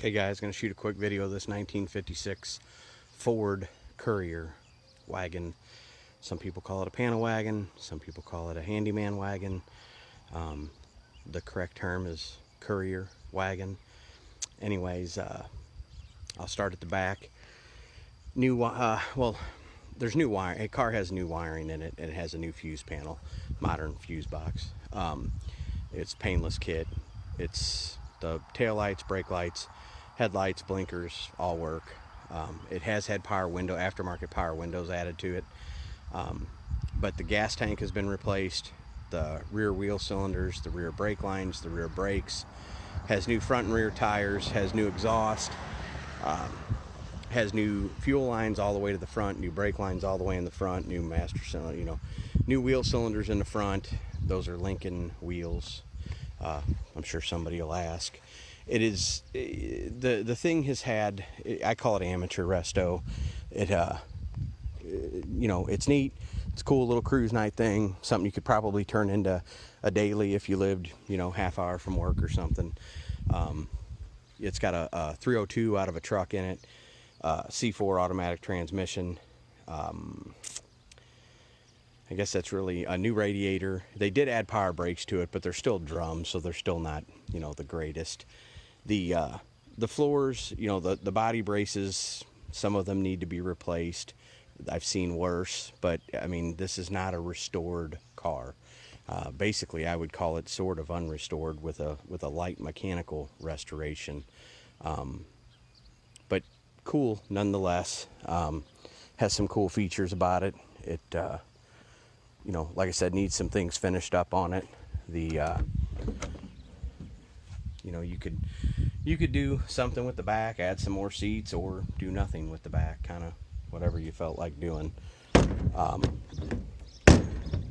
Hey guys, going to shoot a quick video of this 1956 Ford Courier wagon. Some people call it a panel wagon, some people call it a handyman wagon. The correct term is Courier wagon. Anyways, I'll start at the back. Well, there's new wire. A car has new wiring in it, and it has a new fuse panel, modern fuse box. It's painless kit. It's the tail lights, brake lights, headlights, blinkers, all work. It has had power window, aftermarket power windows added to it. But the gas tank has been replaced, the rear wheel cylinders, the rear brake lines, the rear brakes, has new front and rear tires, has new exhaust, has new fuel lines all the way to the front, new brake lines all the way in the front, new master cylinder, new wheel cylinders in the front. Those are Lincoln wheels. I'm sure somebody will ask. It is, the thing has had, I call it amateur resto. It, it's neat. It's a cool little cruise night thing. Something you could probably turn into a daily if you lived, half hour from work or something. It's got a 302 out of a truck in it, C4 automatic transmission. I guess that's really a new radiator. They did add power brakes to it, but they're still drums, so they're still not, the greatest. The floors, the body braces, some of them need to be replaced. I've seen worse, but I mean, this is not a restored car. Basically, I would call it sort of unrestored with a light mechanical restoration. But cool nonetheless. Has some cool features about it. It, like I said, needs some things finished up on it. You could do something with the back, add some more seats, or do nothing with the back, kind of whatever you felt like doing.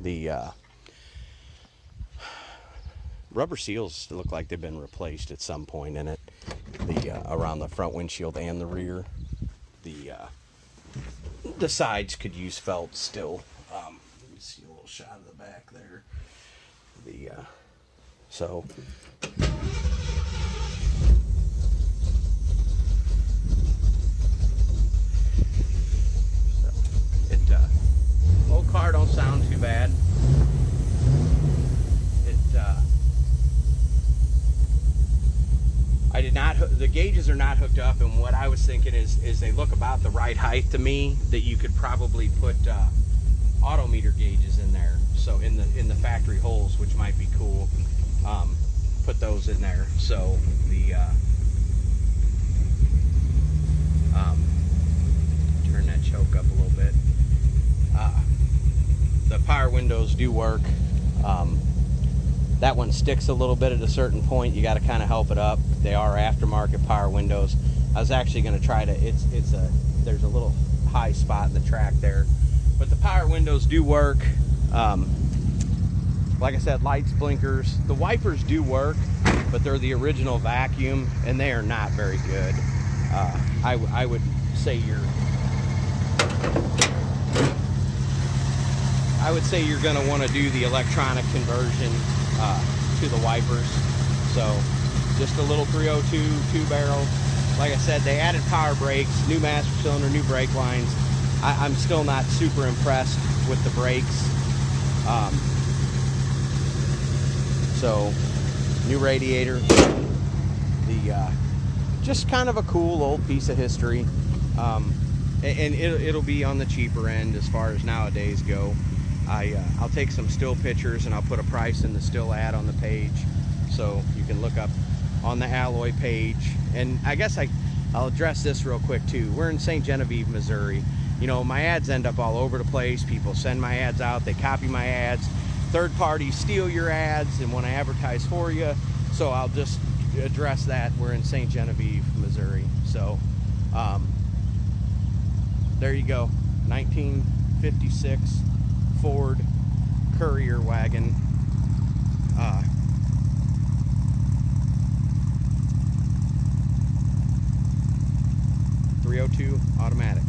The rubber seals look like they've been replaced at some point in it. Around the front windshield and the rear. The sides could use felt still. Let me see a little shot of the back there. So old car don't sound too bad. The gauges are not hooked up, and what I was thinking is they look about the right height to me, that you could probably put autometer gauges in there. So in the factory holes, which might be cool, put those in there. So turn that choke up a little bit. The power windows do work. That one sticks a little bit at a certain point. You got to kind of help it up. They are aftermarket power windows. I was actually going to try to. There's a little high spot in the track there, but the power windows do work. Like I said, lights, blinkers. The wipers do work, but they're the original vacuum, and they are not very good. I would say you're going to want to do the electronic conversion to the wipers. So just a little 302 2-barrel. Like I said, they added power brakes, new master cylinder, new brake lines. I'm still not super impressed with the brakes. So new radiator. Just kind of a cool old piece of history. And it'll be on the cheaper end as far as nowadays go. I'll take some still pictures and I'll put a price in the still ad on the page, so you can look up on the alloy page. And I guess I'll address this real quick too. We're in St. Genevieve, Missouri. My ads end up all over the place. People send my ads out, they copy my ads, third parties steal your ads and want to advertise for you. So I'll just address that. We're in St. Genevieve, Missouri. So there you go. 1956 Ford Courier wagon. 302 automatic.